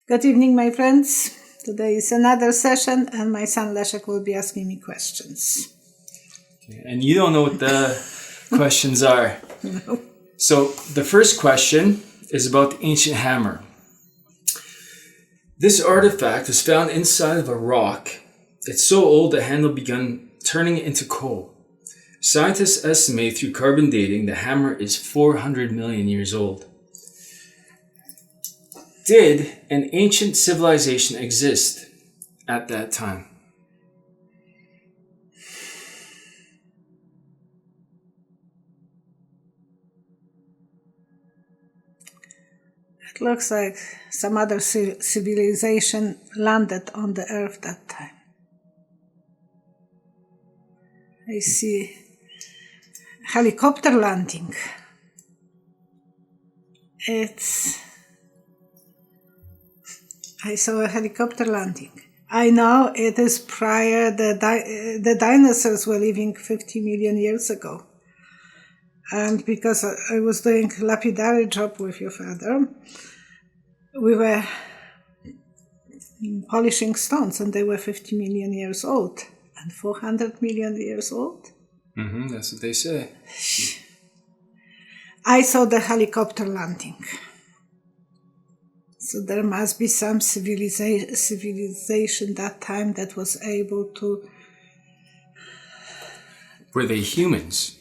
Good evening, my friends. Today is another session, and my son Leszek will be asking me questions. Okay. And you don't know what the questions are. No. So the first question is about the ancient hammer. This artifact was found inside of a rock. It's so old the handle began turning into coal. Scientists estimate through carbon dating the hammer is 400 million years old. Did an ancient civilization exist at that time? It looks like some other civilization landed on the earth that time. I see helicopter landing. I saw a helicopter landing. I know it is prior, the dinosaurs were living 50 million years ago. And because I was doing lapidary job with your father, we were polishing stones and they were 50 million years old. And 400 million years old? That's what they say. I saw the helicopter landing. So there must be some civilization that time that was able to... Were they humans?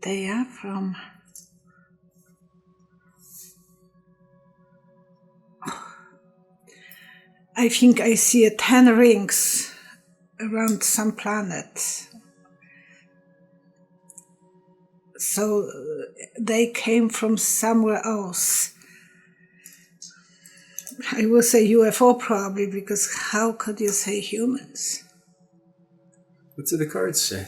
They are from... I think I see 10 rings around some planet. So they came from somewhere else. I will say UFO probably, because how could you say humans? What do the cards say?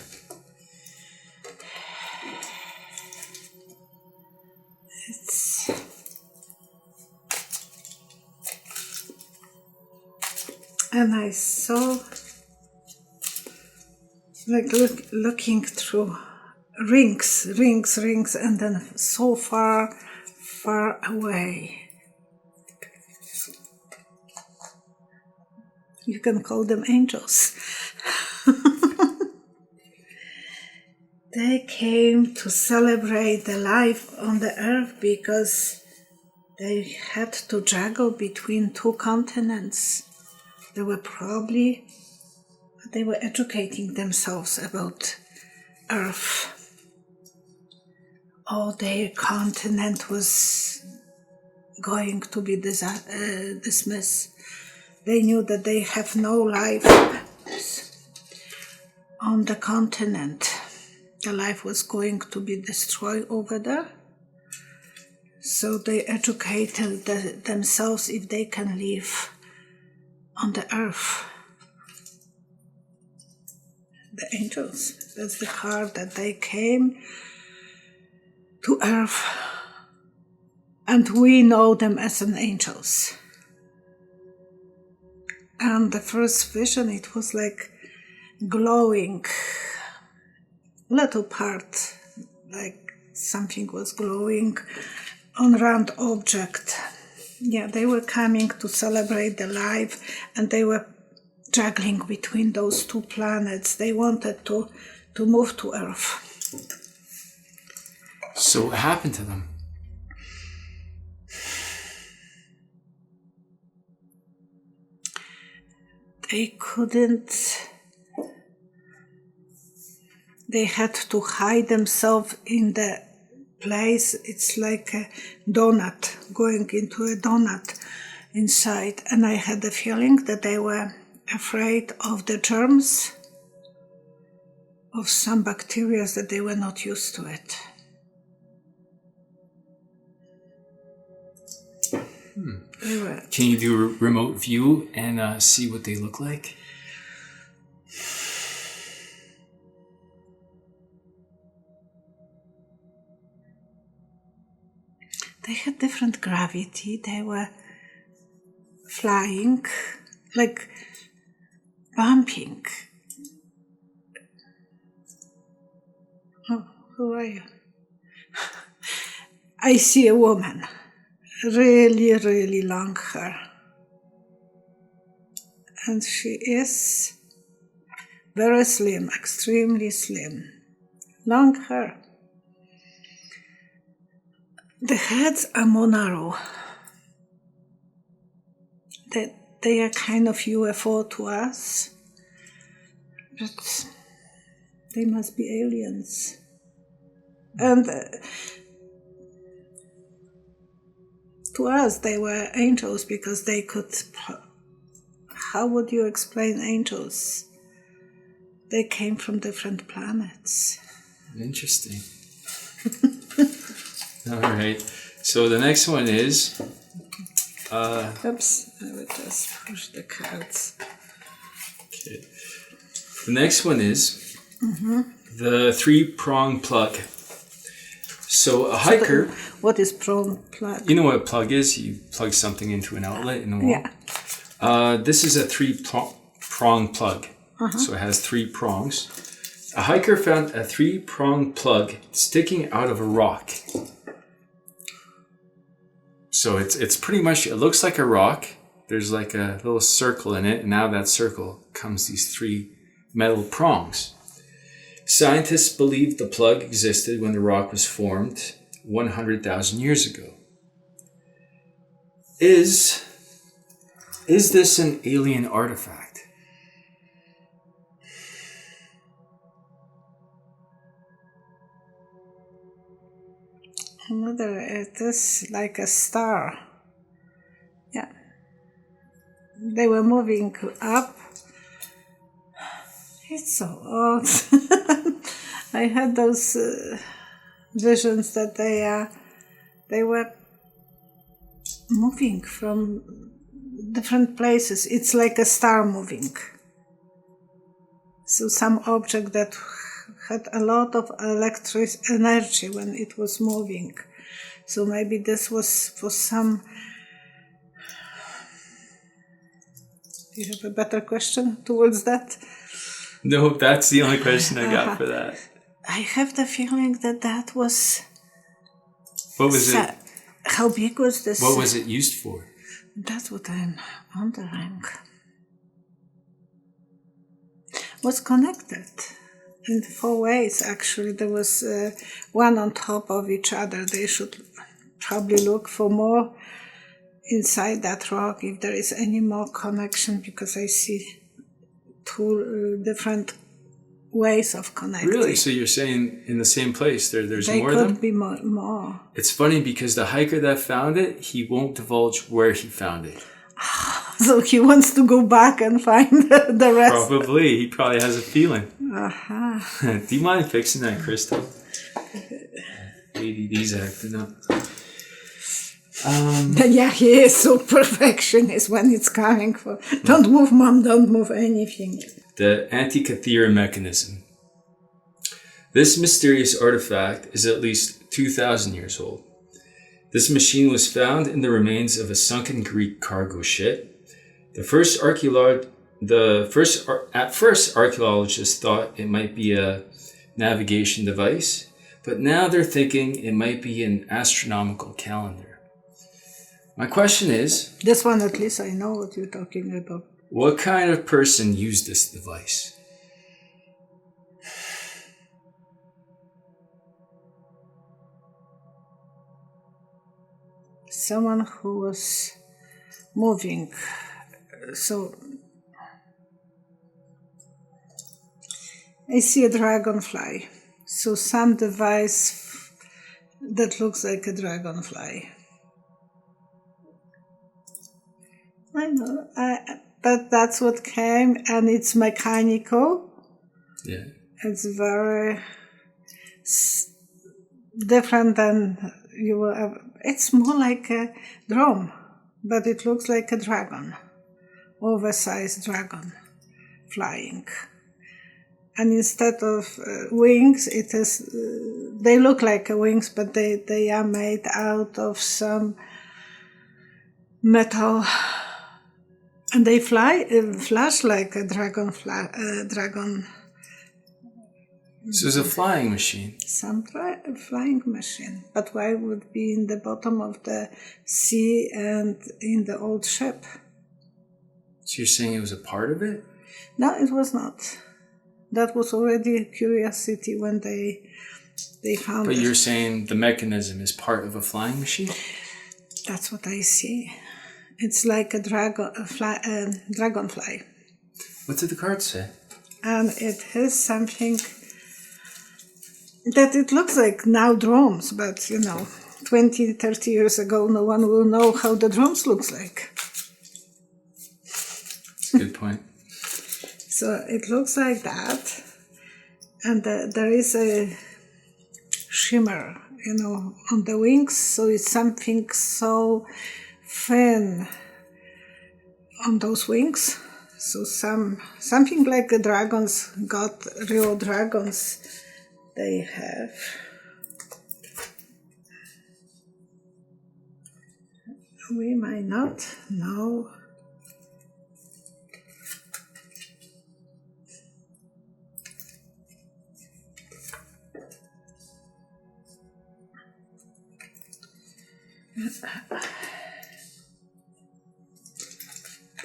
And I saw, like looking through rings, and then so far away. You can call them angels. They came to celebrate the life on the earth because they had to juggle between two continents. They were educating themselves about Earth. All their continent was going to be dismissed. They knew that they have no life on the continent. The life was going to be destroyed over there. So they educated themselves if they can live on the earth. The angels, that's the card that they came to earth, and we know them as an angels. And the first vision, it was like glowing little part, like something was glowing on round object. Yeah, they were coming to celebrate the life, and they were juggling between those two planets. They wanted to move to Earth. So what happened to them? They couldn't... They had to hide themselves in the place. It's like a donut, going into a donut inside. And I had the feeling that they were afraid of the germs, of some bacteria, that they were not used to it. Can you do a remote view and see what they look like? They had different gravity. They were flying, like bumping. Oh, who are you? I see a woman, really, really long hair. And she is very slim, extremely slim. Long hair. The heads are more narrow. They are kind of UFO to us, but they must be aliens. And to us, they were angels because they could. How would you explain angels? They came from different planets. Interesting. All right. So the next one is. Oops, I would just push the cards. Okay. The next one is the Three-Pronged Plug. So a hiker. What is pronged plug? You know what a plug is? You plug something into an outlet in the wall. Yeah. This is a three-pronged plug. So it has 3 prongs. A hiker found a 3-pronged plug sticking out of a rock. So it's pretty much, it looks like a rock. There's like a little circle in it, and out of that circle comes these 3 metal prongs. Scientists believe the plug existed when the rock was formed 100,000 years ago. Is this an alien artifact? It is like a star. Yeah. They were moving up. It's so odd. I had those visions that they were moving from different places. It's like a star moving. So some object that had a lot of electric energy when it was moving. So maybe this was for some... Do you have a better question towards that? No, that's the only question I got for that. I have the feeling that was... What was it? How big was this? What was it used for? That's what I'm wondering. Was connected in 4 ways, actually. There was one on top of each other. They should probably look for more inside that rock if there is any more connection, because I see 2 different ways of connecting. Really? So you're saying in the same place there's they more of them? could be more. It's funny because the hiker that found it, he won't divulge where he found it. So he wants to go back and find the rest. Probably. He probably has a feeling. Uh-huh. Do you mind fixing that, Crystal? ADD's acting up. Yeah, he is so perfectionist when it's coming for... Don't move, Mom, don't move anything. The Antikythera Mechanism. This mysterious artifact is at least 2,000 years old. This machine was found in the remains of a sunken Greek cargo ship. At first, archaeologists thought it might be a navigation device, but now they're thinking it might be an astronomical calendar. My question is... This one, at least I know what you're talking about. What kind of person used this device? Someone who was moving. So I see a dragonfly. So some device that looks like a dragonfly. I know, but that's what came, and it's mechanical. Yeah. It's very different than you will ever. It's more like a drone, but it looks like a dragon, oversized dragon, flying. And instead of wings, it is. They look like wings, but they are made out of some metal. And they flash like a dragon. So it's a flying machine. Some flying machine. But why would it be in the bottom of the sea and in the old ship? So you're saying it was a part of it? No, it was not. That was already a curiosity when they found it. But you're saying the mechanism is part of a flying machine? That's what I see. It's like a dragonfly. What did the card say? And it has something that it looks like now drones, but 20, 30 years ago, no one will know how the drones looks like. That's a good point. So it looks like that, and there is a shimmer, on the wings. So it's something so thin on those wings. So something like the dragons got real dragons. They have. We might not know.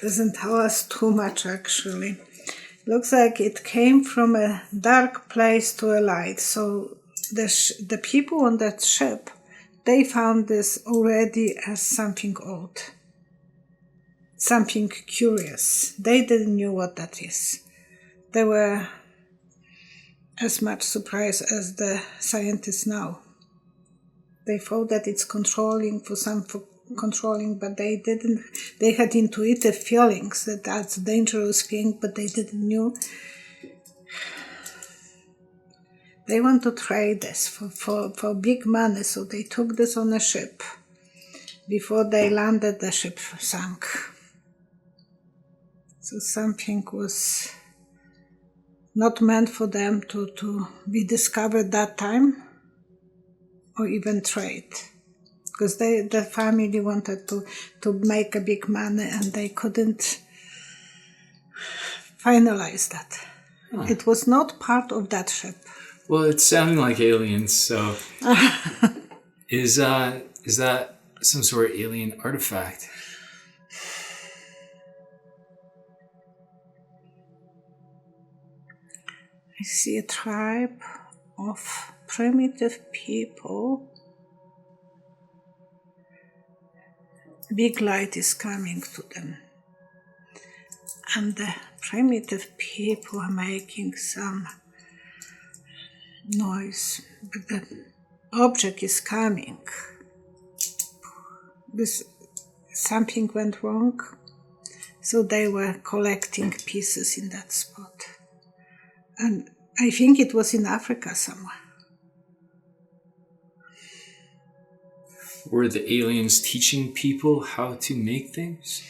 Doesn't tell us too much, actually. Looks like it came from a dark place to a light. So the people on that ship, they found this already as something old, something curious. They didn't know what that is. They were as much surprised as the scientists now. They thought that it's controlling, but they didn't. They had intuitive feelings that that's a dangerous thing, but they didn't know. They want to trade this for big money, so they took this on a ship. Before they landed, the ship sank. So something was not meant for them to be discovered that time, or even trade. Because the family wanted to make a big money and they couldn't finalize that. Huh. It was not part of that ship. Well, it's sounding like aliens, so is that some sort of alien artifact? I see a tribe of primitive people. Big light is coming to them. And the primitive people are making some noise. But the object is coming. Something went wrong. So they were collecting pieces in that spot. And I think it was in Africa somewhere. Were the aliens teaching people how to make things?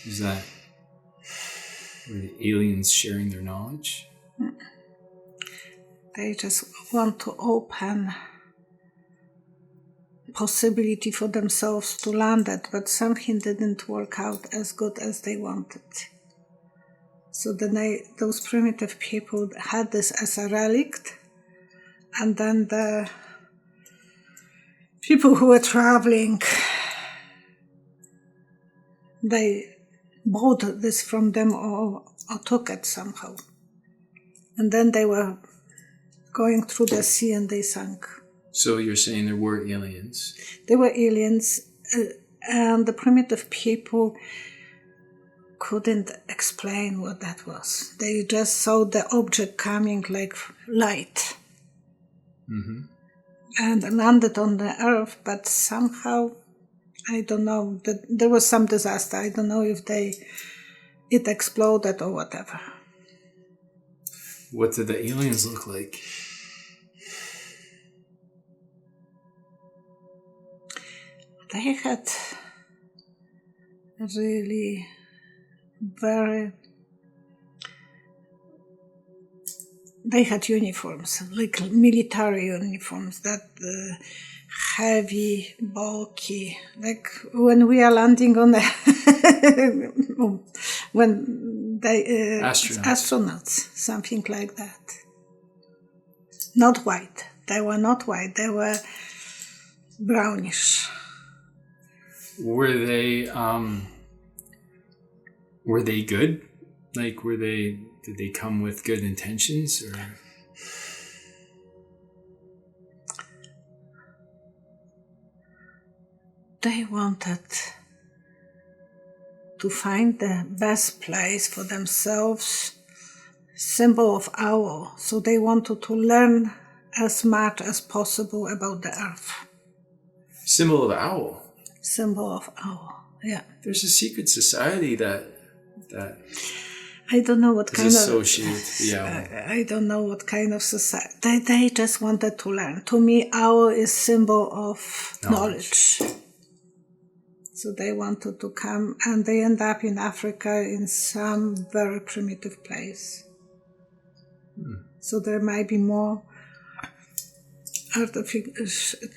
Were the aliens sharing their knowledge? They just want to open possibility for themselves to land it, but something didn't work out as good as they wanted. So then those primitive people had this as a relic, and then the people who were traveling, they bought this from them or took it somehow. And then they were going through the sea and they sank. So you're saying there were aliens? There were aliens, and the primitive people couldn't explain what that was. They just saw the object coming like light. Mm-hmm. And landed on the earth, but somehow, I don't know, there was some disaster. I don't know if it exploded or whatever. What did the aliens look like? They had really they had uniforms, like military uniforms, that heavy, bulky, like when we are landing on when they astronauts, something like that. Not white. They were not white. They were brownish. Were they good? Like, did they come with good intentions, or? They wanted to find the best place for themselves, symbol of owl. So they wanted to learn as much as possible about the earth. Symbol of owl. Symbol of owl, yeah. There's a secret society that I don't know what kind of I don't know what kind of society. They just wanted to learn. To me, owl is symbol of knowledge. So they wanted to come, and they end up in Africa in some very primitive place. So there might be more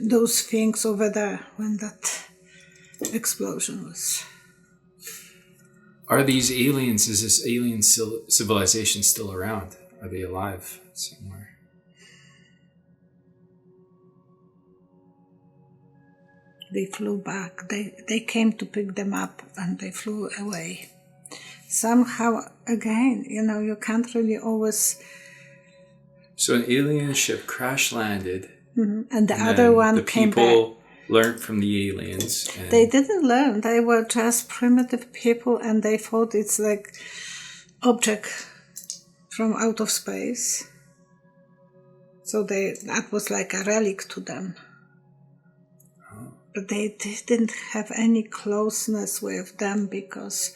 those things over there when that explosion was. Are these aliens, is this alien civilization still around? Are they alive somewhere? They flew back. They came to pick them up and they flew away. Somehow, again, you can't really always... So an alien ship crash landed. Mm-hmm. And the other one came back. The people learned from the aliens. They didn't learn. They were just primitive people, and they thought it's like object from out of space. So that was like a relic to them. But they didn't have any closeness with them, because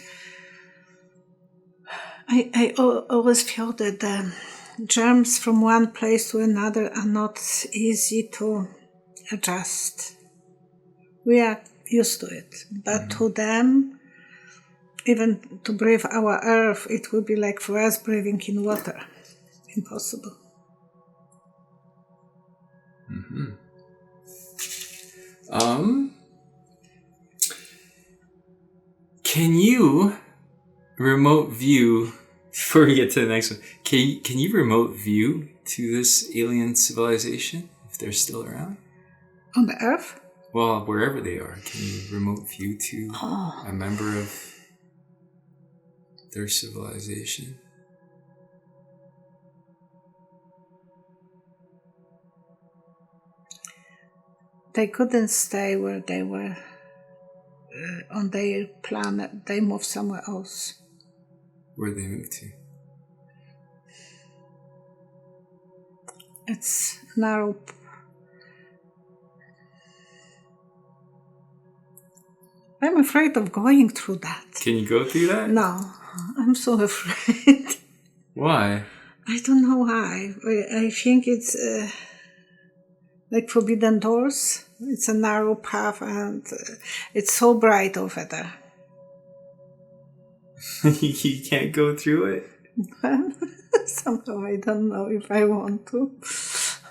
I always feel that the germs from one place to another are not easy to adjust. We are used to it, but to them, even to breathe our earth, it would be like for us breathing in water. Impossible. Mm-hmm. Can you remote view, before we get to the next one, can you remote view to this alien civilization if they're still around? On the Earth? Well, wherever they are, can you remote view to a member of their civilization? They couldn't stay where they were on their planet. They moved somewhere else. Where'd they move to? It's narrow. I'm afraid of going through that. Can you go through that? No, I'm so afraid. Why? I don't know why. I think it's like forbidden doors. It's a narrow path, and it's so bright over there. You can't go through it? Somehow I don't know if I want to.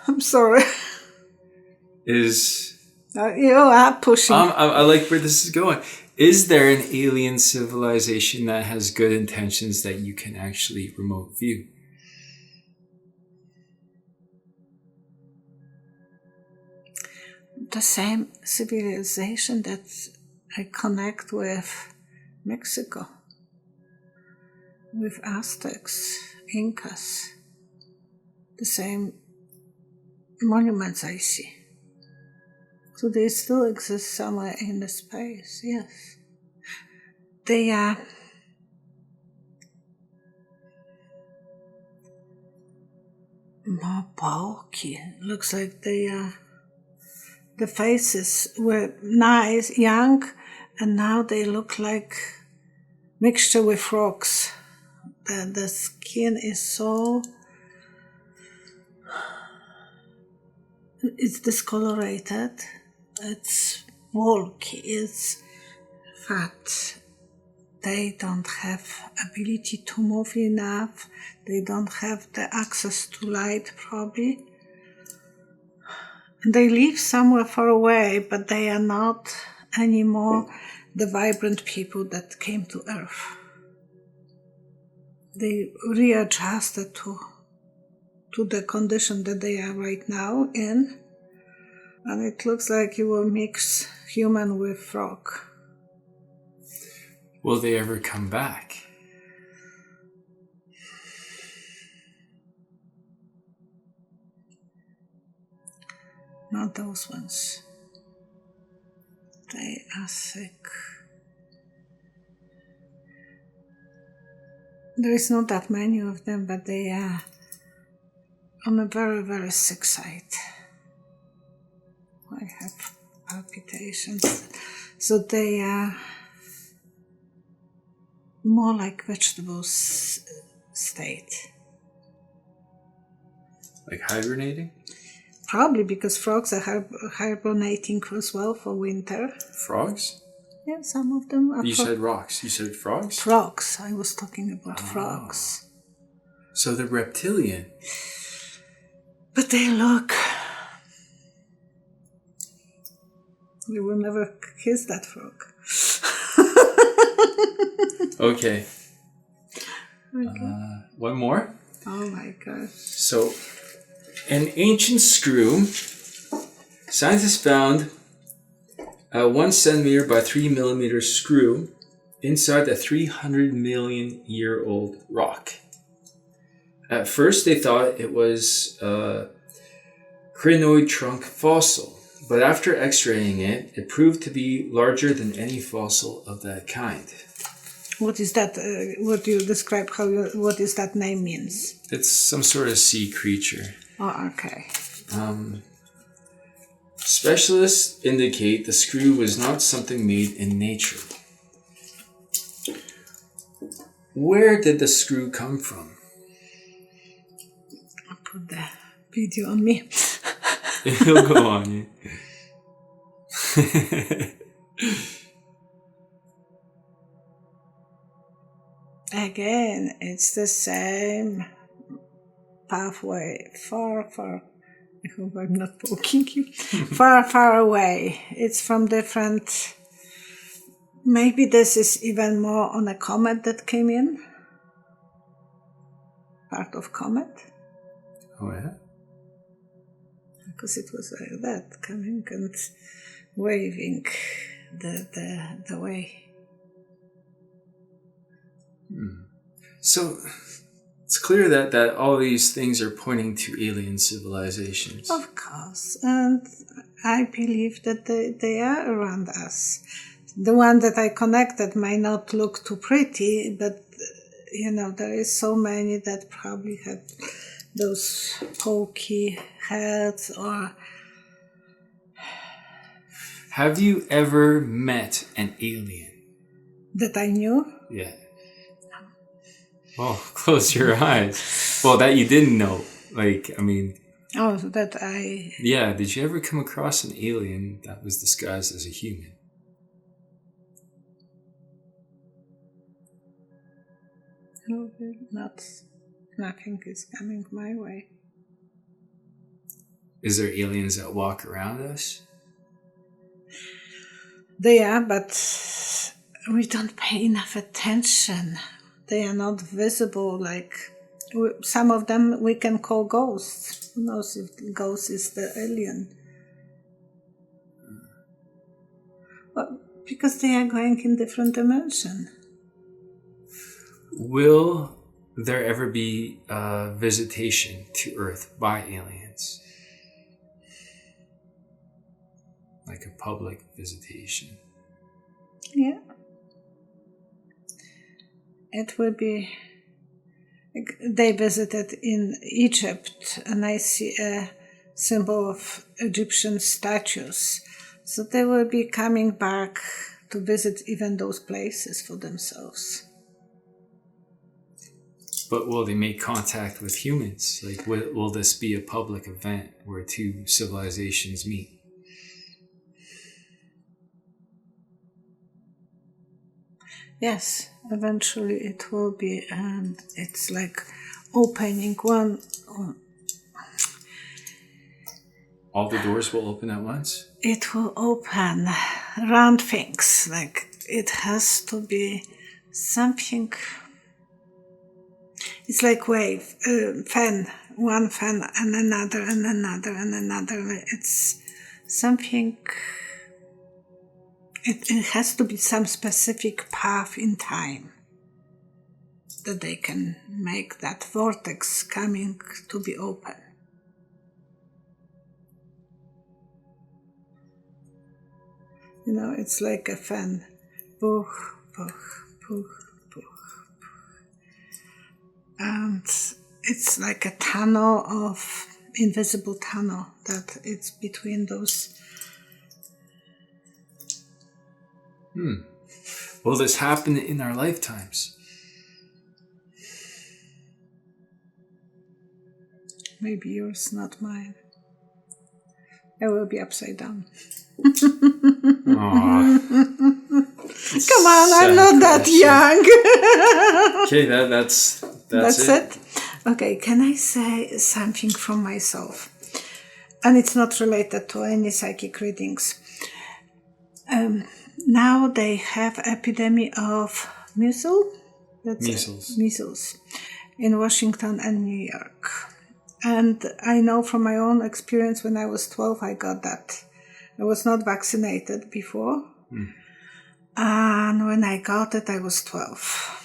I'm sorry. You are pushing. I like where this is going. Is there an alien civilization that has good intentions that you can actually remote view? The same civilization that I connect with Mexico, with Aztecs, Incas, the same monuments I see. So they still exist somewhere in the space, yes. They are more bulky. Looks like they are. The faces were nice, young, and now they look like mixture with rocks. The skin is so... It's discolorated, it's bulky, it's fat. They don't have ability to move enough. They don't have the access to light, probably. They live somewhere far away, but they are not anymore the vibrant people that came to Earth. they readjusted to the condition that they are right now in. And it looks like you will mix human with frog. Will they ever come back? Not those ones. They are sick. There is not that many of them, but they are on a very, very sick side. I have palpitations. So they are more like vegetables state. Like hibernating? Probably because frogs are hibernating as well for winter. Frogs? Yeah, some of them are. You said rocks. You said frogs? Frogs. I was talking about frogs. So they're reptilian. But they look. You will never kiss that frog. Okay. One more. Oh my gosh. So, an ancient screw. Scientists found a 1 centimeter by 3 millimeter screw inside a 300 million year old rock. At first, they thought it was a crinoid trunk fossil, but after x-raying it, it proved to be larger than any fossil of that kind. What is that? What do you describe? What is that name means? It's some sort of sea creature. Oh, okay. Specialists indicate the screw was not something made in nature. Where did the screw come from? I'll put the video on me. It'll go on you. Again, it's the same pathway, far. I hope I'm not poking you. far away. It's from different. Maybe this is even more on a comet that came in. Part of comet. Oh yeah? Because it was like that, coming and waving the way. So it's clear that all these things are pointing to alien civilizations. Of course, and I believe that they are around us. The one that I connected may not look too pretty, but there is so many that probably have those pokey heads or... Have you ever met an alien? That I knew? Yeah. Oh, close your eyes. Well, that you didn't know. Oh, that I... Yeah, did you ever come across an alien that was disguised as a human? No, nothing is coming my way. Is there aliens that walk around us? They are, but we don't pay enough attention. They are not visible, some of them we can call ghosts. Who knows if the ghost is the alien? Well, because they are going in different dimension. Will there ever be a visitation to Earth by aliens? Like a public visitation? Yeah. It will be... They visited in Egypt, and I see a symbol of Egyptian statues. So they will be coming back to visit even those places for themselves. But will they make contact with humans? Will this be a public event where two civilizations meet? Yes, eventually it will be, and it's like opening one. All the doors will open at once? It will open round things, it has to be something It's like wave, fan, one fan and another and another and another. It's something, it has to be some specific path in time that they can make that vortex coming to be open. You know, it's like a fan. Puch, puch, puch, puch, puch. And it's like a tunnel of, invisible tunnel that it's between those. Will this happen in our lifetimes? Maybe yours, not mine. I will be upside down. Come on, I'm not that young. Okay, that's it. Okay, can I say something from myself? And it's not related to any psychic readings. Now they have epidemic of measles. Measles in Washington and New York. And I know from my own experience, when I was 12, I got that. I was not vaccinated before. And when I got it, I was 12.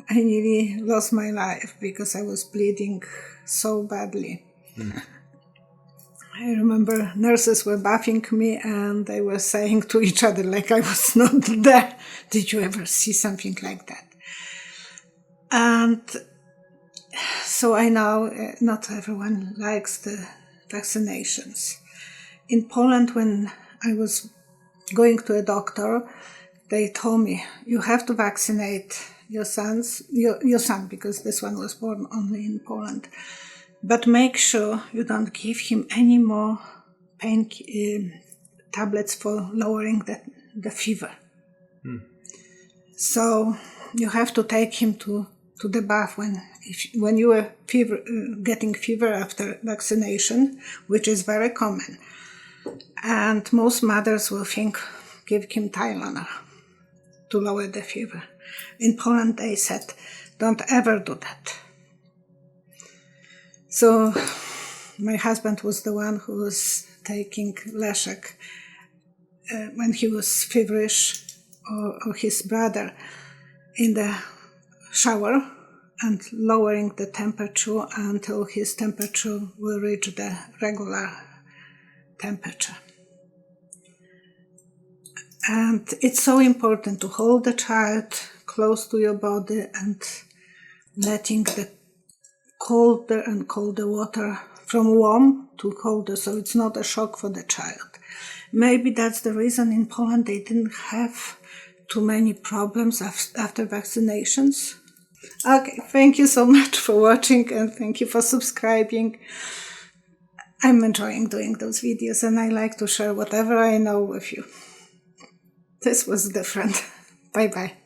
I nearly lost my life because I was bleeding so badly. I remember nurses were bathing me and they were saying to each other like I was not there. Did you ever see something like that? And so I know not everyone likes the vaccinations. In Poland, when I was going to a doctor, they told me, you have to vaccinate your son, because this one was born only in Poland. But make sure you don't give him any more pain tablets for lowering the fever. So you have to take him to the bath when you are getting fever after vaccination, which is very common. And most mothers will think, give him Tylenol to lower the fever. In Poland, they said, don't ever do that. So my husband was the one who was taking Leszek when he was feverish, or his brother, in the shower and lowering the temperature until his temperature will reach the regular temperature. And it's so important to hold the child close to your body and letting the colder and colder water from warm to colder, so it's not a shock for the child. Maybe that's the reason in Poland they didn't have too many problems after vaccinations. Okay, thank you so much for watching and thank you for subscribing. I'm enjoying doing those videos and I like to share whatever I know with you. This was different. Bye-bye.